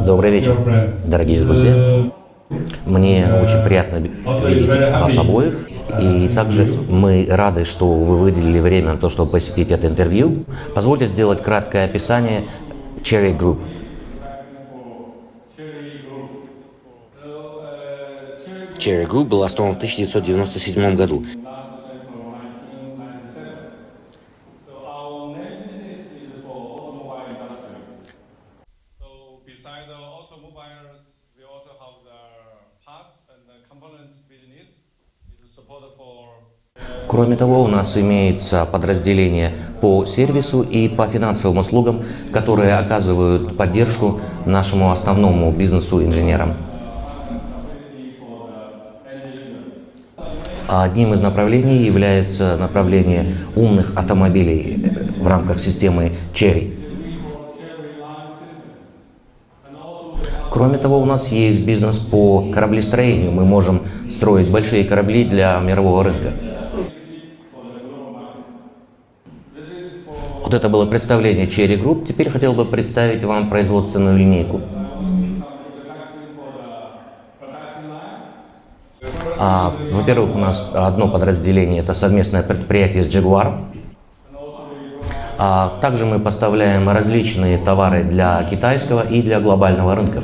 Добрый вечер, дорогие друзья. Мне очень приятно видеть вас обоих. И также мы рады, что вы выделили время на то, чтобы посетить это интервью. Позвольте сделать краткое описание Cherry Group. Cherry Group был основан в 1997 году. Кроме того, у нас имеется подразделение по сервису и по финансовым услугам, которые оказывают поддержку нашему основному бизнесу инженерам. Одним из направлений является направление умных автомобилей в рамках системы Cherry. Кроме того, у нас есть бизнес по кораблестроению. Мы можем строить большие корабли для мирового рынка. Вот это было представление Cherry Group. Теперь хотел бы представить вам производственную линейку. Во-первых, у нас одно подразделение – это совместное предприятие с Jaguar. Также мы поставляем различные товары для китайского и для глобального рынка.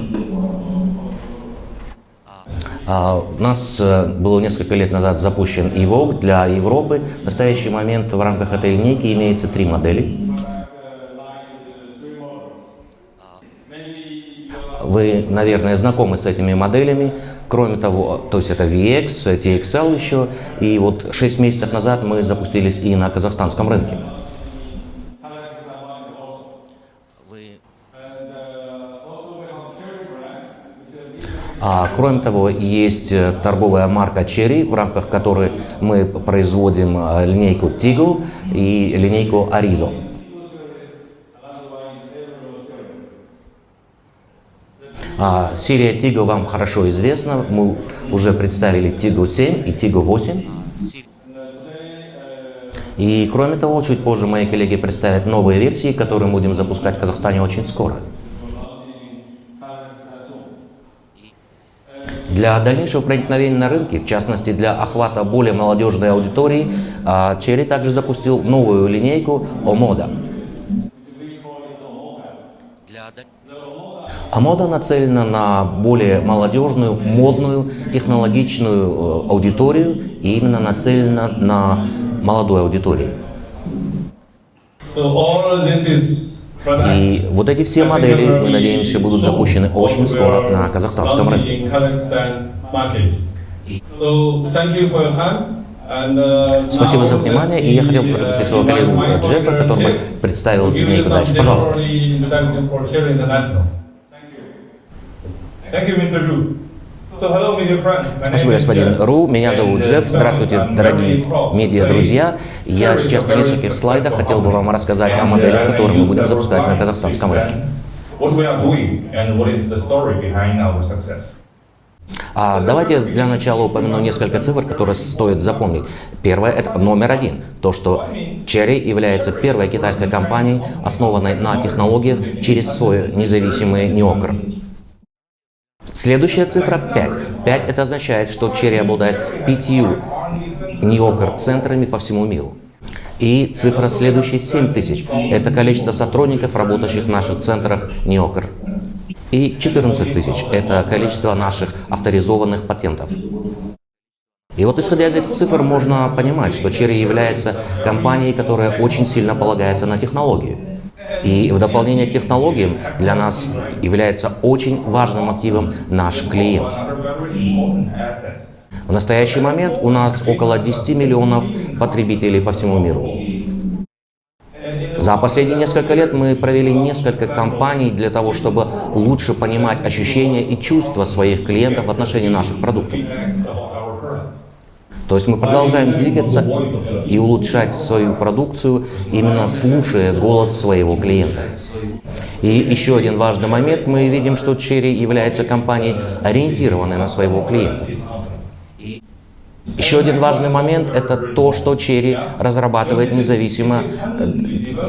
У нас было несколько лет назад запущен Evoque для Европы. В настоящий момент в рамках этой линейки имеется 3 модели. Вы, наверное, знакомы с этими моделями. Кроме того, то есть это VX, TXL еще. И вот 6 месяцев назад мы запустились и на казахстанском рынке. Кроме того, есть торговая марка Cherry, в рамках которой мы производим линейку Tiggo и линейку Arizo. Серия Tiggo вам хорошо известна. Мы уже представили Tiggo 7 и Tiggo 8. И кроме того, чуть позже мои коллеги представят новые версии, которые мы будем запускать в Казахстане очень скоро. Для дальнейшего проникновения на рынке, в частности для охвата более молодежной аудитории, Cherry также запустил новую линейку Omoda. Omoda нацелена на более молодежную, модную, технологичную аудиторию и именно нацелена на молодую аудиторию. И вот эти все модели, мы надеемся, будут запущены очень скоро на казахстанском рынке. Спасибо за внимание, и я хотел бы пригласить своего коллегу Джеффа, который бы представил линейку дальше. Пожалуйста. Спасибо, господин Ру. Меня зовут Джефф. Здравствуйте, дорогие медиа-друзья. Я сейчас на нескольких слайдах хотел бы вам рассказать о моделях, которые мы будем запускать на казахстанском рынке. Давайте для начала упомяну несколько цифр, которые стоит запомнить. Первое – это номер один. То, что Cherry является первой китайской компанией, основанной на технологиях через свой независимый неокр. Следующая цифра – 5. 5 – это означает, что Cherry обладает 5 неокр-центрами по всему миру. И цифра следующая – 7000. Это количество сотрудников, работающих в наших центрах неокр. И 14 тысяч – это количество наших авторизованных патентов. И вот исходя из этих цифр можно понимать, что Cherry является компанией, которая очень сильно полагается на технологии. И в дополнение к технологиям для нас является очень важным активом наш клиент. В настоящий момент у нас около 10 миллионов потребителей по всему миру. За последние несколько лет мы провели несколько кампаний для того, чтобы лучше понимать ощущения и чувства своих клиентов в отношении наших продуктов. То есть мы продолжаем двигаться и улучшать свою продукцию, именно слушая голос своего клиента. И еще один важный момент, мы видим, что Cherry является компанией, ориентированной на своего клиента. Еще один важный момент – это то, что Chery разрабатывает независимо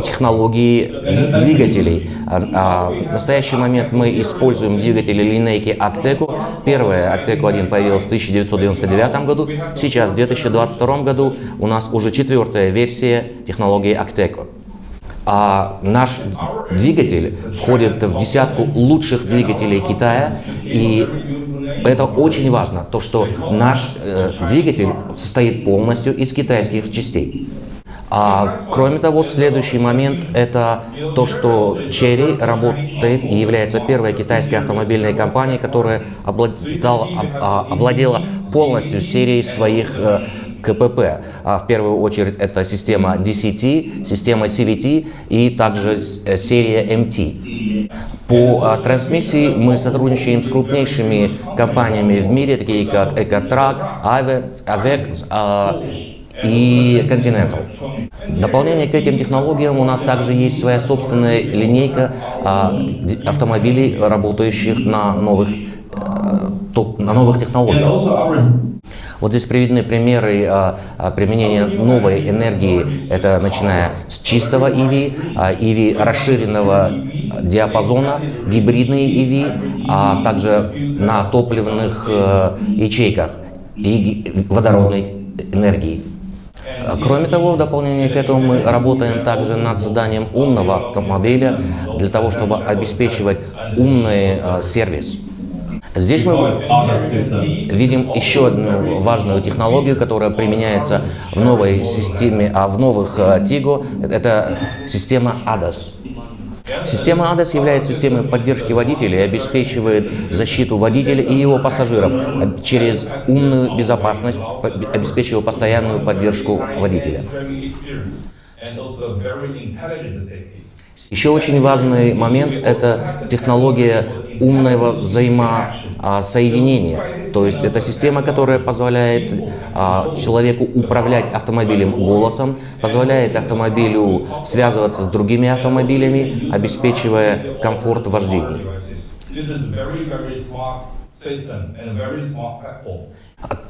технологии двигателей. В настоящий момент мы используем двигатели линейки Acteco. Первая Acteco 1 появилась в 1999 году. Сейчас, в 2022 году, у нас уже 4-я версия технологии Acteco. А наш двигатель входит в десятку лучших двигателей Китая, и это очень важно, то что наш двигатель состоит полностью из китайских частей. Кроме того, следующий момент – это то, что Chery работает и является первой китайской автомобильной компанией, которая овладела полностью серией своих КПП. В первую очередь это система DCT, система CVT и также серия MT. По трансмиссии мы сотрудничаем с крупнейшими компаниями в мире, такие как EcoTrack, AVEC и Continental. В дополнение к этим технологиям у нас также есть своя собственная линейка автомобилей, работающих на новых технологиях. Вот здесь приведены примеры применения новой энергии, это начиная с чистого EV, EV расширенного диапазона, гибридные EV, а также на топливных ячейках и водородной энергии. Кроме того, в дополнение к этому мы работаем также над созданием умного автомобиля для того, чтобы обеспечивать умный сервис. Здесь мы видим еще одну важную технологию, которая применяется в новой системе, в новых Tiggo. Это система ADAS. Система ADAS является системой поддержки водителя и обеспечивает защиту водителя и его пассажиров через умную безопасность, обеспечивая постоянную поддержку водителя. Еще очень важный момент – это технология умного взаимосоединения. То есть это система, которая позволяет человеку управлять автомобилем голосом, позволяет автомобилю связываться с другими автомобилями, обеспечивая комфорт вождения.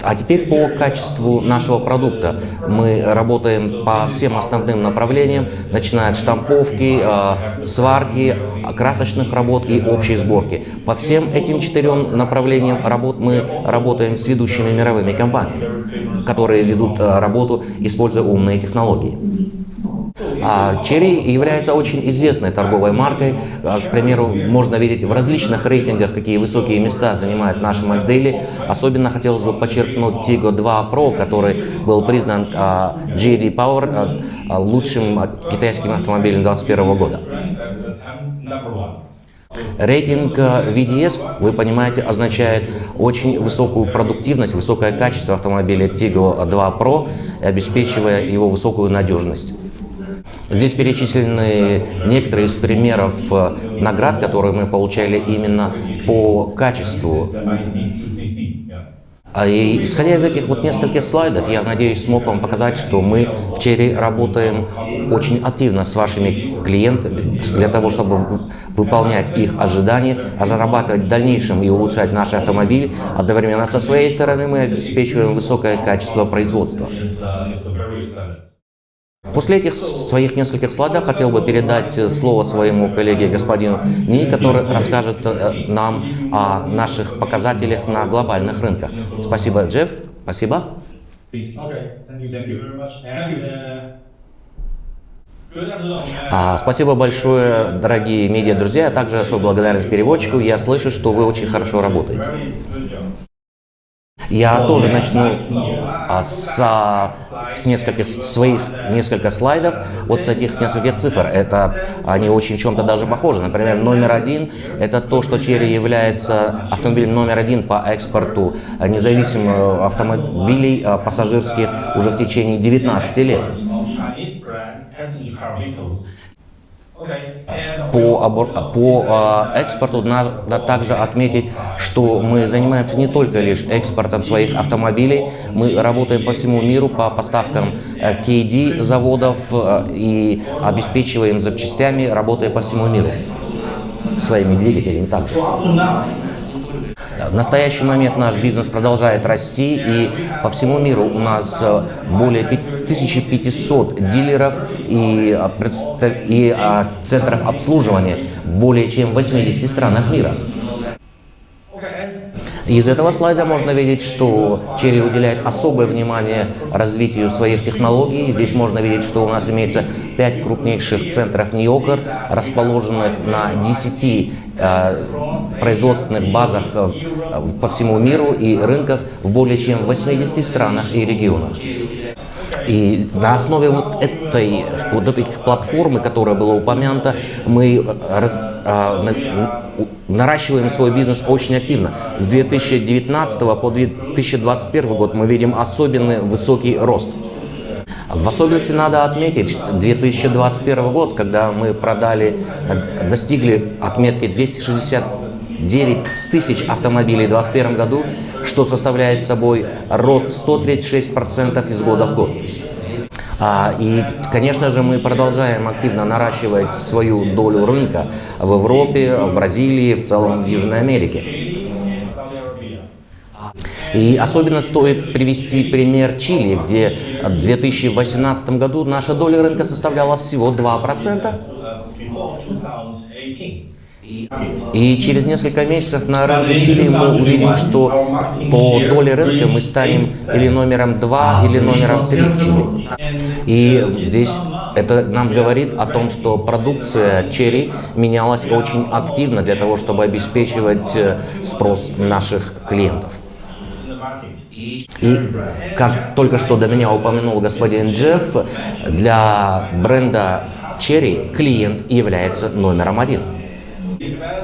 А теперь по качеству нашего продукта. Мы работаем по всем основным направлениям, начиная от штамповки, сварки, красочных работ и общей сборки. По всем этим 4 направлениям работ мы работаем с ведущими мировыми компаниями, которые ведут работу, используя умные технологии. Chery является очень известной торговой маркой. К примеру, можно видеть в различных рейтингах, какие высокие места занимают наши модели. Особенно хотелось бы подчеркнуть Tiggo 2 Pro, который был признан J.D. Power лучшим китайским автомобилем 2021 года. Рейтинг VDS, вы понимаете, означает очень высокую продуктивность, высокое качество автомобиля Tiggo 2 Pro, обеспечивая его высокую надежность. Здесь перечислены некоторые из примеров наград, которые мы получали именно по качеству. И исходя из этих нескольких слайдов, я надеюсь, смог вам показать, что мы в Chery работаем очень активно с вашими клиентами для того, чтобы выполнять их ожидания, разрабатывать в дальнейшем и улучшать наши автомобили. Одновременно со своей стороны мы обеспечиваем высокое качество производства. После этих своих нескольких слайдов хотел бы передать слово своему коллеге господину Ни, который расскажет нам о наших показателях на глобальных рынках. Спасибо, Джефф. Спасибо. Спасибо большое, дорогие медиа-друзья, а также особая благодарность переводчику. Я слышу, что вы очень хорошо работаете. Я тоже начну с нескольких слайдов, вот с этих нескольких цифр. Они очень в чем-то даже похожи. Например, номер 1 – это то, что Chery является автомобилем номер 1 по экспорту независимых автомобилей пассажирских уже в течение 19 лет. По экспорту надо также отметить, что мы занимаемся не только лишь экспортом своих автомобилей, мы работаем по всему миру по поставкам KD заводов и обеспечиваем запчастями, работая по всему миру своими двигателями также. В настоящий момент наш бизнес продолжает расти, и по всему миру у нас более 1500 дилеров и центров обслуживания в более чем 80 странах мира. Из этого слайда можно видеть, что Chery уделяет особое внимание развитию своих технологий. Здесь можно видеть, что у нас имеется 5 крупнейших центров Неокр, расположенных на 10 производственных базах по всему миру и рынках в более чем 80 странах и регионах. И на основе вот этой платформы, которая была упомянута, мы наращиваем свой бизнес очень активно. С 2019 по 2021 год мы видим особенно высокий рост. В особенности надо отметить 2021 год, когда мы достигли отметки 269 тысяч автомобилей в 2021 году, что составляет собой рост 136% из года в год. И, конечно же, мы продолжаем активно наращивать свою долю рынка в Европе, в Бразилии, в целом в Южной Америке. И особенно стоит привести пример Чили, где в 2018 году наша доля рынка составляла всего 2%. И через несколько месяцев на рынке Чили мы увидим, что по доле рынка мы станем или номером 2, или номером 3 в Чили. И здесь это нам говорит о том, что продукция Chery менялась очень активно для того, чтобы обеспечивать спрос наших клиентов. И, как только что до меня упомянул господин Джефф, для бренда Chery клиент является номером 1.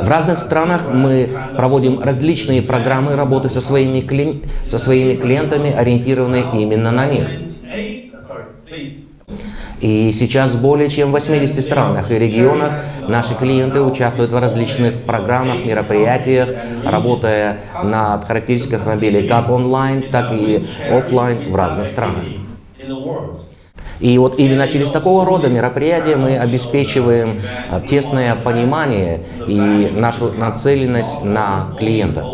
В разных странах мы проводим различные программы работы со своими клиентами, ориентированные именно на них. И сейчас в более чем 80 странах и регионах наши клиенты участвуют в различных программах, мероприятиях, работая над характеристиками автомобилей как онлайн, так и офлайн в разных странах. И вот именно через такого рода мероприятия мы обеспечиваем тесное понимание и нашу нацеленность на клиента.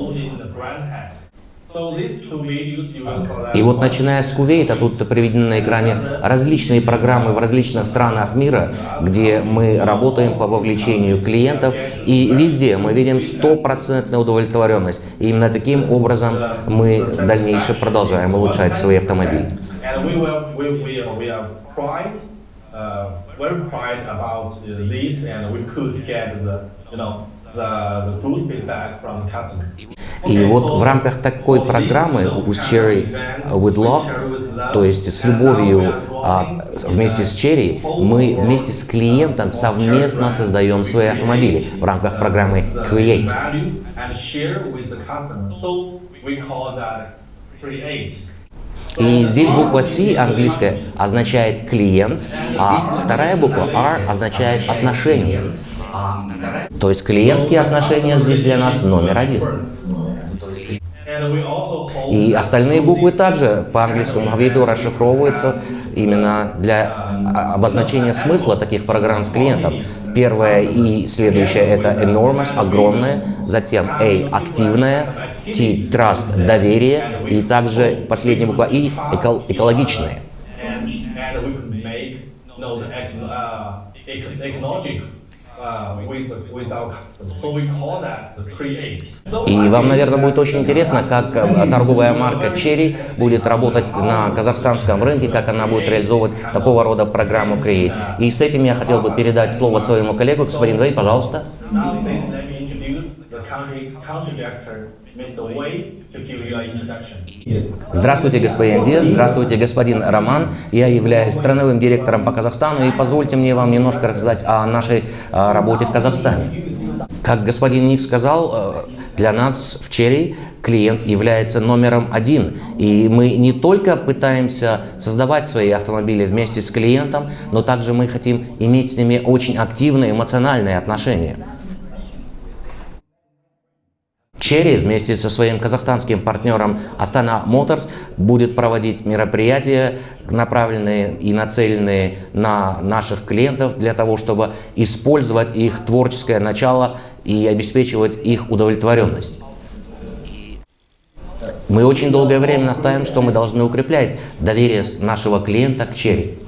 И вот начиная с Кувейта, тут приведены на экране различные программы в различных странах мира, где мы работаем по вовлечению клиентов, и везде мы видим 100% удовлетворенность. И именно таким образом мы дальше продолжаем улучшать свои автомобили. И вот в рамках такой программы Chery with Love, то есть с любовью вместе с Chery, мы вместе с клиентом совместно создаем свои автомобили в рамках программы Create. И здесь буква C английская означает клиент, а вторая буква R означает отношения. То есть клиентские отношения здесь для нас номер 1. И остальные буквы также по английскому алфавиту расшифровываются именно для обозначения смысла таких программ с клиентом. Первое и следующее это enormous, огромное, затем A, активное, T, trust, доверие, и также последняя буква И, экологичное. И вам, наверное, будет очень интересно, как торговая марка Chery будет работать на казахстанском рынке, как она будет реализовывать такого рода программу Create. И с этим я хотел бы передать слово своему коллегу, господин Вэй, пожалуйста. Здравствуйте, господин Диас, здравствуйте, господин Роман. Я являюсь страновым директором по Казахстану, и позвольте мне вам немножко рассказать о нашей работе в Казахстане. Как господин Ник сказал, для нас в Chery клиент является номером 1, и мы не только пытаемся создавать свои автомобили вместе с клиентом, но также мы хотим иметь с ними очень активные эмоциональные отношения. Chery вместе со своим казахстанским партнером Astana Motors будет проводить мероприятия, направленные и нацеленные на наших клиентов для того, чтобы использовать их творческое начало и обеспечивать их удовлетворенность. Мы очень долгое время настаиваем, что мы должны укреплять доверие нашего клиента к Chery.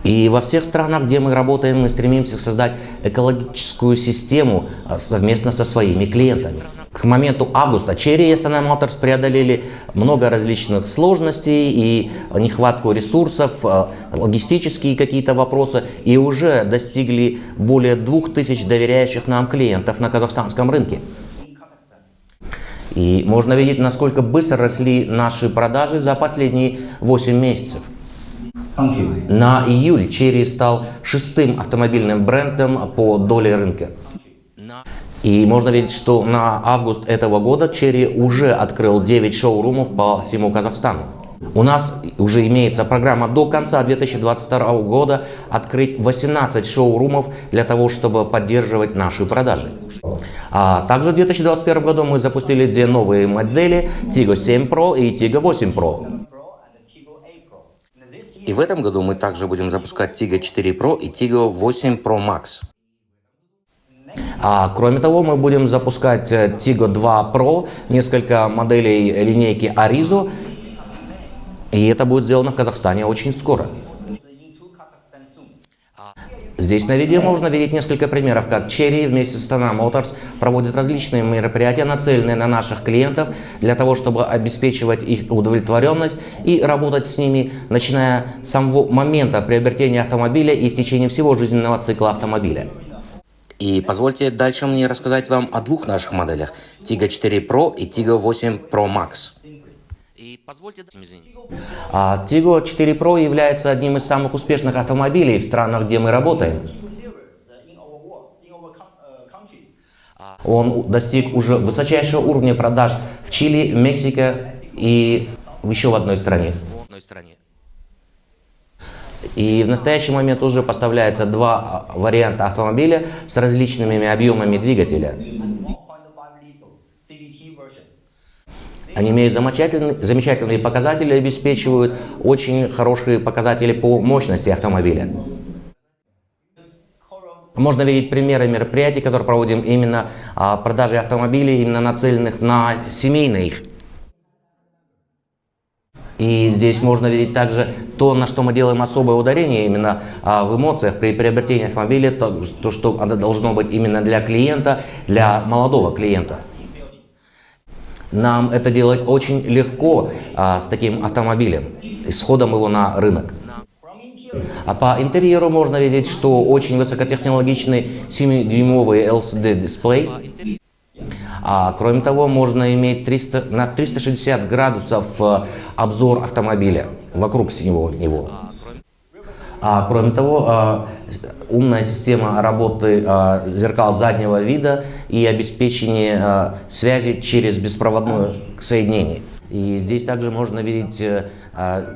И во всех странах, где мы работаем, мы стремимся создать экологическую систему совместно со своими клиентами. К моменту августа Chery и S&M Motors преодолели много различных сложностей и нехватку ресурсов, логистические какие-то вопросы, и уже достигли более 2000 доверяющих нам клиентов на казахстанском рынке. И можно видеть, насколько быстро росли наши продажи за последние 8 месяцев. На июль Chery стал 6-м автомобильным брендом по доле рынка. И можно видеть, что на август этого года Chery уже открыл 9 шоурумов по всему Казахстану. У нас уже имеется программа до конца 2022 года открыть 18 шоурумов для того, чтобы поддерживать наши продажи. А также в 2021 году мы запустили 2 новые модели Tiggo 7 Pro и Tiggo 8 Pro. И в этом году мы также будем запускать Tiggo 4 Pro и Tiggo 8 Pro Max. А кроме того, мы будем запускать Tiggo 2 Pro, несколько моделей линейки Arizo, и это будет сделано в Казахстане очень скоро. Здесь на видео можно видеть несколько примеров, как Chery вместе с S&M Motors проводит различные мероприятия, нацеленные на наших клиентов, для того, чтобы обеспечивать их удовлетворенность и работать с ними, начиная с самого момента приобретения автомобиля и в течение всего жизненного цикла автомобиля. И позвольте дальше мне рассказать вам о 2 наших моделях Tiggo 4 Pro и Tiggo 8 Pro Max. Tiggo 4 Pro является одним из самых успешных автомобилей в странах, где мы работаем. Он достиг уже высочайшего уровня продаж в Чили, Мексике и еще в одной стране. И в настоящий момент уже поставляется 2 варианта автомобиля с различными объемами двигателя. Они имеют замечательные показатели, обеспечивают очень хорошие показатели по мощности автомобиля. Можно видеть примеры мероприятий, которые проводим именно продажи автомобилей, именно нацеленных на семейные. И здесь можно видеть также то, на что мы делаем особое ударение именно в эмоциях при приобретении автомобиля, то, что оно должно быть именно для клиента, для молодого клиента. Нам это делать очень легко с таким автомобилем, исходом его на рынок. А по интерьеру можно видеть, что очень высокотехнологичный 7-дюймовый LCD-дисплей. А кроме того, можно иметь на 360 градусов обзор автомобиля вокруг него. А кроме того, умная система работы зеркал заднего вида и обеспечение связи через беспроводное соединение. И здесь также можно видеть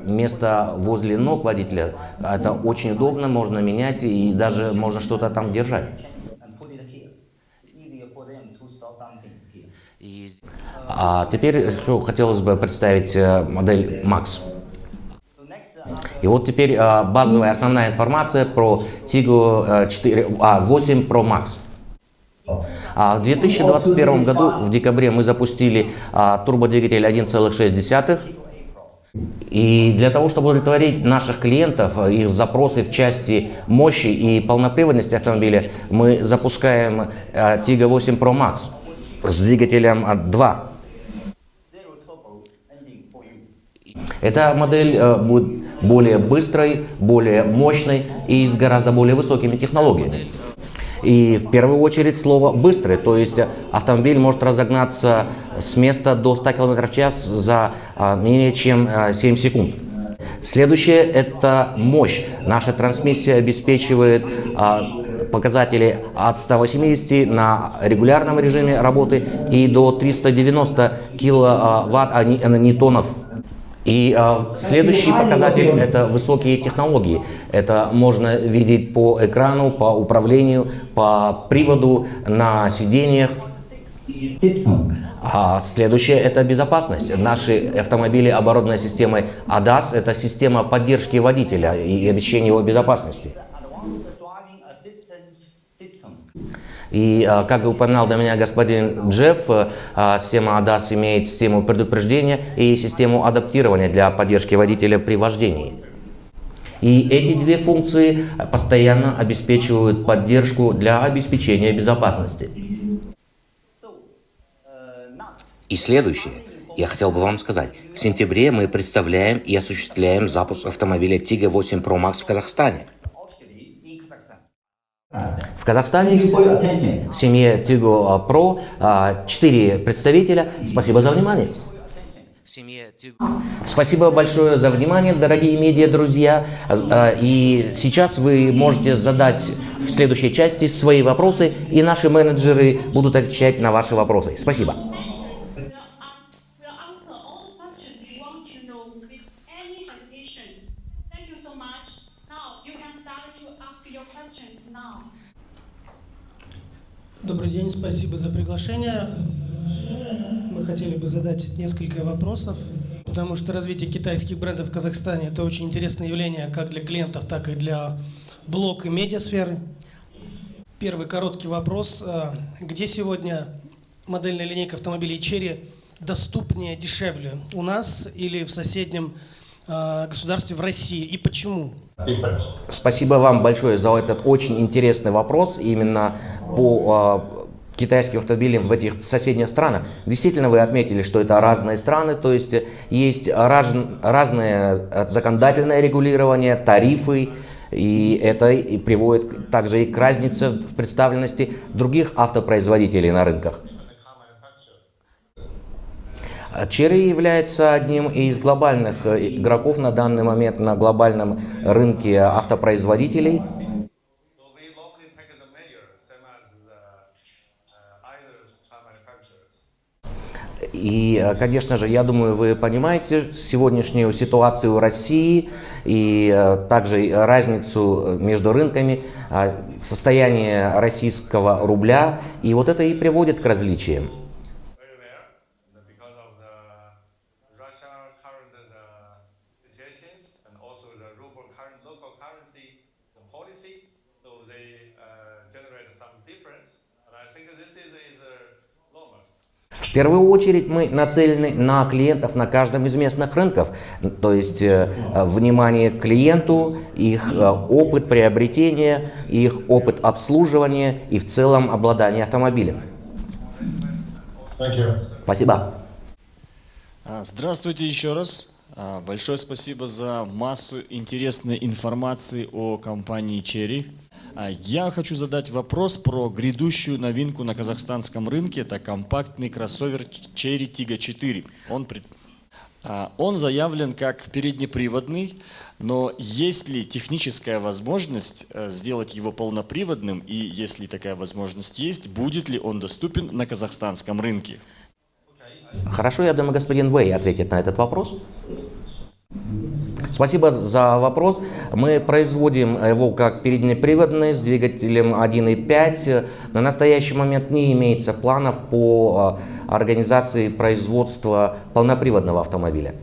место возле ног водителя. Это очень удобно, можно менять и даже можно что-то там держать. А теперь хотелось бы представить модель Max. И вот теперь базовая основная информация про Tiggo 8 Pro Max. В 2021 году в декабре мы запустили турбодвигатель 1,6. И для того, чтобы удовлетворить наших клиентов, их запросы в части мощи и полноприводности автомобиля, мы запускаем Tiggo 8 Pro Max с двигателем 2. Эта модель будет более быстрой, более мощной и с гораздо более высокими технологиями. И в первую очередь слово «быстрый», то есть автомобиль может разогнаться с места до 100 км в час за менее чем 7 секунд. Следующее – это мощь. Наша трансмиссия обеспечивает показатели от 180 на регулярном режиме работы и до 390 киловатт-ньютонов. И следующий показатель – это высокие технологии. Это можно видеть по экрану, по управлению, по приводу на сиденьях. А следующее – это безопасность. Наши автомобили оборудованы системой ADAS – это система поддержки водителя и обеспечения его безопасности. И, как упоминал до меня господин Джефф, система ADAS имеет систему предупреждения и систему адаптирования для поддержки водителя при вождении. И эти две функции постоянно обеспечивают поддержку для обеспечения безопасности. И следующее. Я хотел бы вам сказать, в сентябре мы представляем и осуществляем запуск автомобиля Tiggo 8 Pro Max в Казахстане. В Казахстане в семье Tiggo Pro 4 представителя. Спасибо за внимание. Спасибо большое за внимание, дорогие медиа-друзья. И сейчас вы можете задать в следующей части свои вопросы, и наши менеджеры будут отвечать на ваши вопросы. Спасибо. Добрый день, спасибо за приглашение. Мы хотели бы задать несколько вопросов, потому что развитие китайских брендов в Казахстане – это очень интересное явление как для клиентов, так и для блог и медиасферы. Первый короткий вопрос. Где сегодня модельная линейка автомобилей Chery доступнее, дешевле? У нас или в соседнем государстве, в России? И почему? Спасибо вам большое за этот очень интересный вопрос именно по китайским автомобилям в этих соседних странах. Действительно, вы отметили, что это разные страны, то есть есть разное законодательное регулирование, тарифы, и это и приводит также и к разнице в представленности других автопроизводителей на рынках. Chery является одним из глобальных игроков на данный момент на глобальном рынке автопроизводителей. И, конечно же, я думаю, вы понимаете сегодняшнюю ситуацию в России и также разницу между рынками, состояние российского рубля, и вот это и приводит к различиям. В первую очередь мы нацелены на клиентов на каждом из местных рынков, то есть внимание к клиенту, их опыт приобретения, их опыт обслуживания и в целом обладание автомобилем. Спасибо. Здравствуйте еще раз. Большое спасибо за массу интересной информации о компании Chery. Я хочу задать вопрос про грядущую новинку на казахстанском рынке. Это компактный кроссовер Chery Tiggo 4. Он заявлен как переднеприводный, но есть ли техническая возможность сделать его полноприводным? И если такая возможность есть, будет ли он доступен на казахстанском рынке? Хорошо, я думаю, господин Вэй ответит на этот вопрос. Спасибо за вопрос. Мы производим его как переднеприводный с двигателем 1.5. На настоящий момент не имеется планов по организации производства полноприводного автомобиля.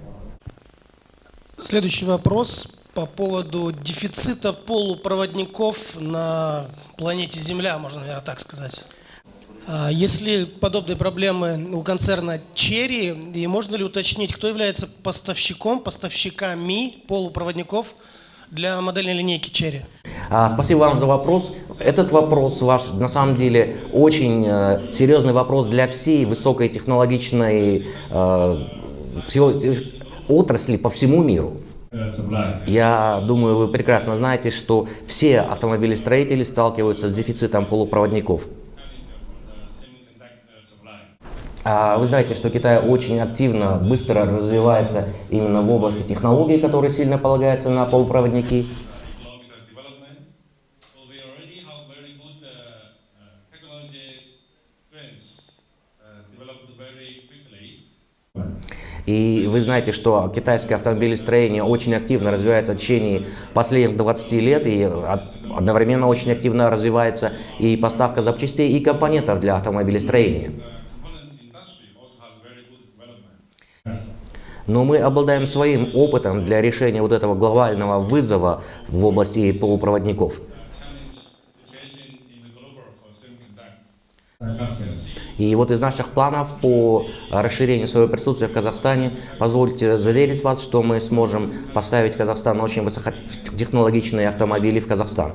Следующий вопрос по поводу дефицита полупроводников на планете Земля, можно, наверное, так сказать. Если подобные проблемы у концерна Chery, и можно ли уточнить, кто является поставщиками полупроводников для модельной линейки Chery? Спасибо вам за вопрос. Этот вопрос ваш на самом деле очень серьезный вопрос для всей высокотехнологичной отрасли по всему миру. Я думаю, вы прекрасно знаете, что все автомобилестроители сталкиваются с дефицитом полупроводников. Вы знаете, что Китай очень активно, быстро развивается именно в области технологий, которые сильно полагаются на полупроводники. И вы знаете, что китайское автомобилестроение очень активно развивается в течение последних 20 лет, и одновременно очень активно развивается и поставка запчастей и компонентов для автомобилестроения. Но мы обладаем своим опытом для решения вот этого глобального вызова в области полупроводников. И вот из наших планов по расширению своего присутствия в Казахстане, позвольте заверить вас, что мы сможем поставить Казахстан на очень высокотехнологичные автомобили в Казахстан.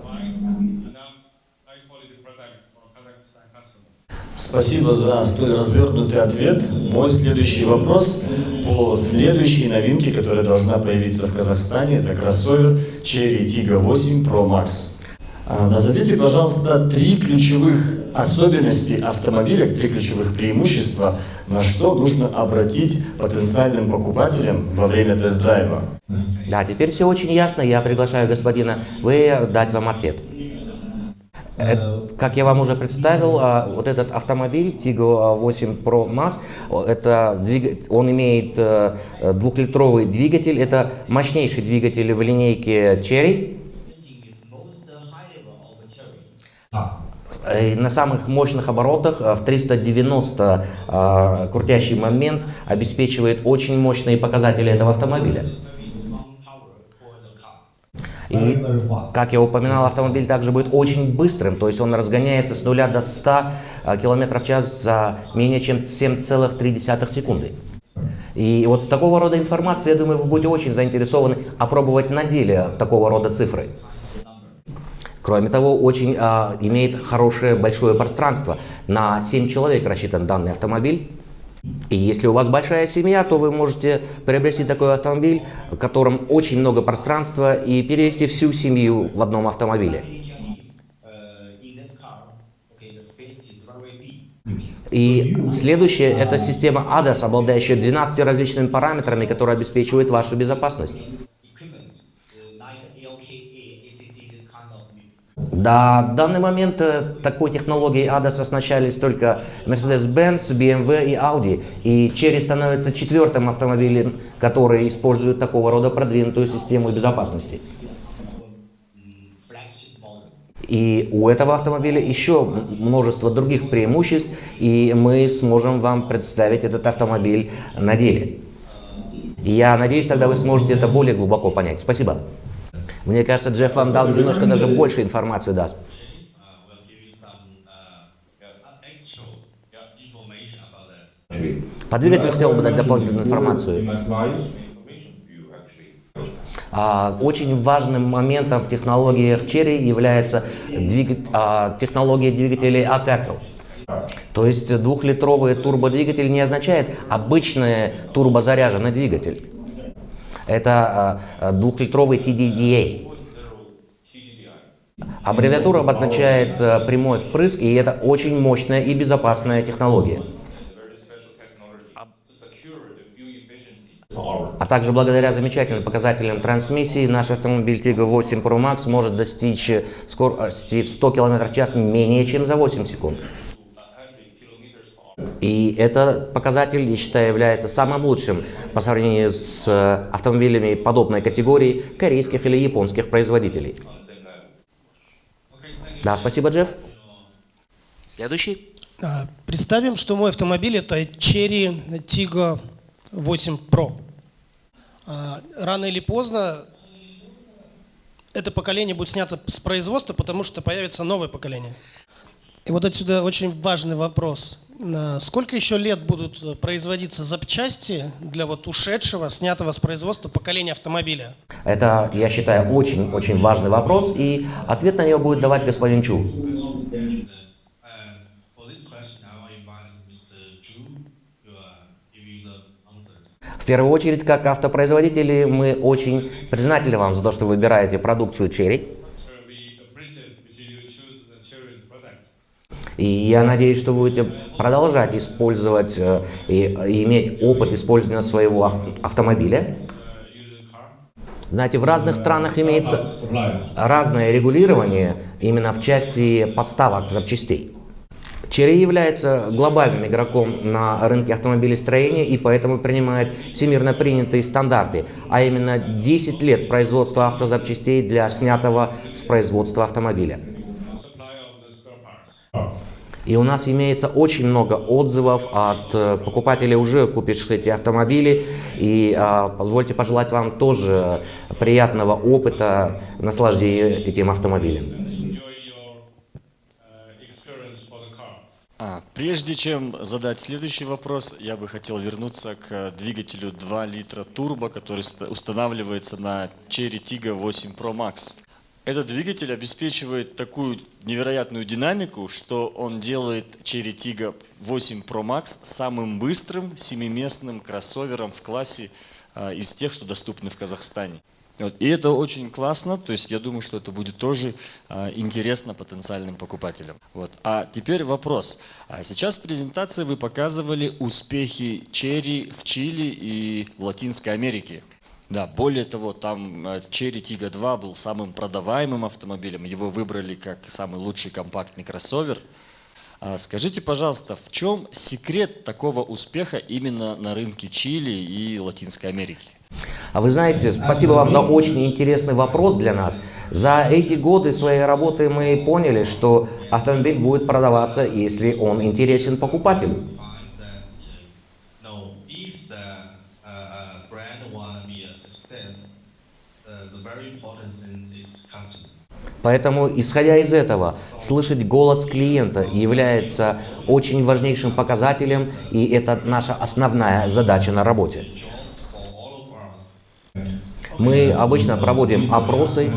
Спасибо за столь развернутый ответ. Мой следующий вопрос по следующей новинке, которая должна появиться в Казахстане. Это кроссовер Chery Tiggo 8 Pro Max. Назовите, пожалуйста, 3 ключевых особенности автомобиля, 3 ключевых преимущества, на что нужно обратить потенциальным покупателям во время тест-драйва. Да, теперь все очень ясно. Я приглашаю господина Вэя дать вам ответ. Как я вам уже представил, вот этот автомобиль Tiggo 8 Pro Max, он имеет двухлитровый двигатель. Это мощнейший двигатель в линейке Chery. И на самых мощных оборотах в 390 крутящий момент обеспечивает очень мощные показатели этого автомобиля. И, как я упоминал, автомобиль также будет очень быстрым, то есть он разгоняется с 0 до 100 км в час за менее чем 7,3 секунды. И вот с такого рода информацией, я думаю, вы будете очень заинтересованы опробовать на деле такого рода цифры. Кроме того, очень имеет хорошее большое пространство. На 7 человек рассчитан данный автомобиль. И если у вас большая семья, то вы можете приобрести такой автомобиль, в котором очень много пространства, и перевести всю семью в одном автомобиле. И следующее – это система ADAS, обладающая 12 различными параметрами, которые обеспечивают вашу безопасность. До данный момент такой технологией ADAS оснащались только Mercedes-Benz, BMW и Audi. И Chery становится 4-м автомобилем, который использует такого рода продвинутую систему безопасности. И у этого автомобиля еще множество других преимуществ, и мы сможем вам представить этот автомобиль на деле. И я надеюсь, тогда вы сможете это более глубоко понять. Спасибо. Мне кажется, Джефф вам дал немножко даже больше информации даст. По двигателю хотел бы дать дополнительную информацию. Очень важным моментом в технологиях Chery является технология двигателей Ateco. То есть двухлитровый турбодвигатель не означает обычный турбозаряженный двигатель. Это двухлитровый TDDI. Аббревиатура обозначает прямой впрыск, и это очень мощная и безопасная технология. А также благодаря замечательным показателям трансмиссии наш автомобиль Tiggo 8 Pro Max может достичь скорости в 100 км в час менее чем за 8 секунд. И этот показатель, я считаю, является самым лучшим по сравнению с автомобилями подобной категории корейских или японских производителей. Да, спасибо, Джефф. Следующий. Представим, что мой автомобиль это Chery Tiggo 8 Pro. Рано или поздно это поколение будет снято с производства, потому что появится новое поколение. И вот отсюда очень важный вопрос. Сколько еще лет будут производиться запчасти для вот ушедшего, снятого с производства поколения автомобиля? Это, я считаю, очень важный вопрос, и ответ на него будет давать господин Чу. В первую очередь, как автопроизводители, мы очень признательны вам за то, что вы выбираете продукцию Chery. И я надеюсь, что вы будете продолжать использовать и иметь опыт использования своего автомобиля. Знаете, в разных странах имеется разное регулирование именно в части поставок запчастей. Chery является глобальным игроком на рынке автомобилестроения и поэтому принимает всемирно принятые стандарты, а именно 10 лет производства автозапчастей для снятого с производства автомобиля. И у нас имеется очень много отзывов от покупателей, уже купивших эти автомобили. И позвольте пожелать вам тоже приятного опыта, наслаждения этим автомобилем. Прежде чем задать следующий вопрос, я бы хотел вернуться к двигателю 2 литра турбо, который устанавливается на Cherry Tiggo 8 Pro Max. Этот двигатель обеспечивает такую невероятную динамику, что он делает Cherry Tiggo 8 Pro Max самым быстрым 7-местным кроссовером в классе из тех, что доступны в Казахстане. Вот. И это очень классно, то есть я думаю, что это будет тоже интересно потенциальным покупателям. Вот. А теперь вопрос. Сейчас в презентации вы показывали успехи Cherry в Чили и в Латинской Америке. Да, более того, там Cherry Tiggo 2 был самым продаваемым автомобилем, его выбрали как самый лучший компактный кроссовер. Скажите, пожалуйста, в чем секрет такого успеха именно на рынке Чили и Латинской Америки? А вы знаете, спасибо вам за очень интересный вопрос для нас. За эти годы своей работы мы поняли, что автомобиль будет продаваться, если он интересен покупателю. Поэтому, исходя из этого, слышать голос клиента является очень важнейшим показателем, и это наша основная задача на работе. Мы обычно проводим опросы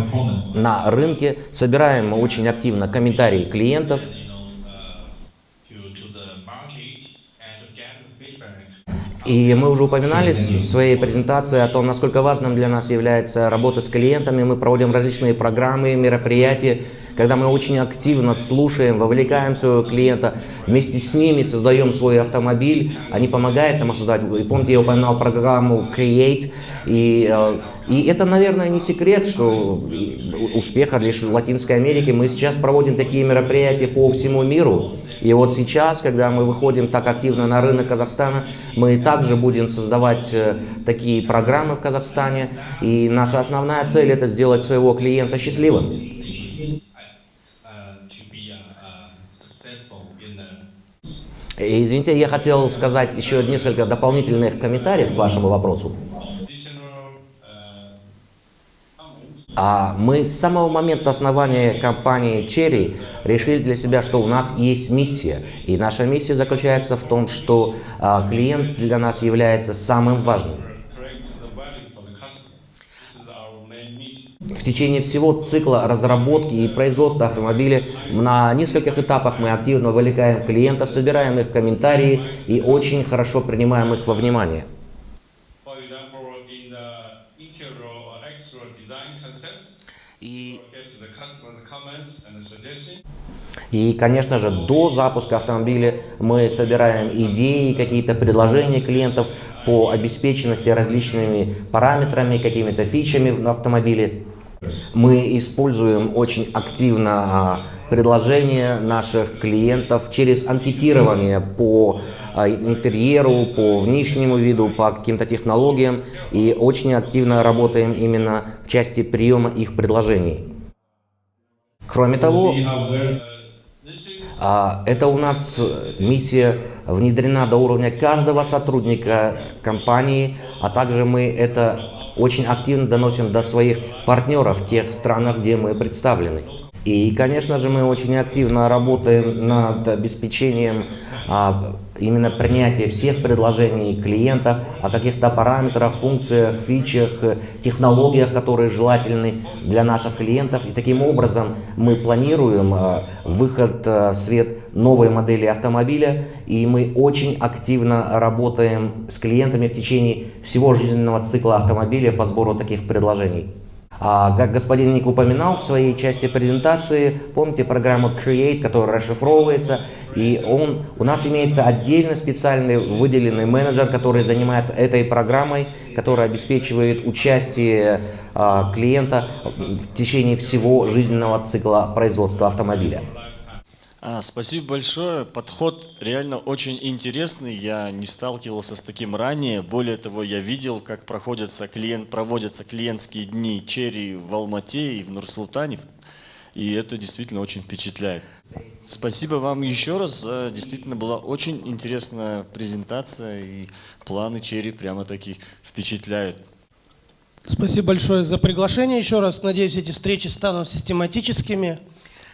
на рынке, собираем очень активно комментарии клиентов. И мы уже упоминали в своей презентации о том, насколько важным для нас является работа с клиентами. Мы проводим различные программы, мероприятия, когда мы очень активно слушаем, вовлекаем своего клиента, вместе с ними создаем свой автомобиль, они помогают нам создать. И помните, я упоминал программу Create, и это, наверное, не секрет, что успеха лишь в Латинской Америке. Мы сейчас проводим такие мероприятия по всему миру. И вот сейчас, когда мы выходим так активно на рынок Казахстана, мы также будем создавать такие программы в Казахстане. И наша основная цель — это сделать своего клиента счастливым. И, извините, я хотел сказать еще несколько дополнительных комментариев к вашему вопросу. Мы с самого момента основания компании Cherry решили для себя, что у нас есть миссия. И наша миссия заключается в том, что клиент для нас является самым важным. В течение всего цикла разработки и производства автомобиля на нескольких этапах мы активно вовлекаем клиентов, собираем их комментарии и очень хорошо принимаем их во внимание. И, конечно же, до запуска автомобиля мы собираем идеи, какие-то предложения клиентов по обеспеченности различными параметрами, какими-то фичами в автомобиле. Мы используем очень активно предложения наших клиентов через анкетирование по интерьеру, по внешнему виду, по каким-то технологиям и очень активно работаем именно в части приема их предложений. Кроме того, это у нас миссия внедрена до уровня каждого сотрудника компании, а также мы это очень активно доносим до своих партнеров в тех странах, где мы представлены. И, конечно же, мы очень активно работаем над обеспечением именно принятия всех предложений клиента о каких-то параметрах, функциях, фичах, технологиях, которые желательны для наших клиентов. И таким образом мы планируем выход в свет новой модели автомобиля, и мы очень активно работаем с клиентами в течение всего жизненного цикла автомобиля по сбору таких предложений. Как господин Ник упоминал в своей части презентации, помните программу Create, которая расшифровывается, и у нас имеется отдельно специальный выделенный менеджер, который занимается этой программой, которая обеспечивает участие клиента в течение всего жизненного цикла производства автомобиля. Спасибо большое. Подход реально очень интересный. Я не сталкивался с таким ранее. Более того, я видел, как проводятся клиентские дни Cherry в Алмате и в Нур-Султане. И это действительно очень впечатляет. Спасибо вам еще раз. Действительно была очень интересная презентация. И планы Cherry прямо-таки впечатляют. Спасибо большое за приглашение еще раз. Надеюсь, эти встречи станут систематическими.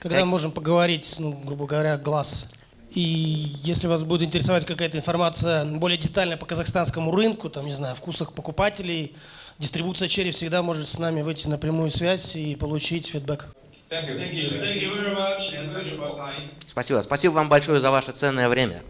Когда мы можем поговорить, грубо говоря, глаз И если вас будет интересовать какая-то информация более детальная по казахстанскому рынку, там, не знаю, вкусах покупателей, дистрибуция черри, всегда может с нами выйти на прямую связь и получить фидбэк. Thank you very much and thank you for your time. Спасибо. Спасибо вам большое за ваше ценное время.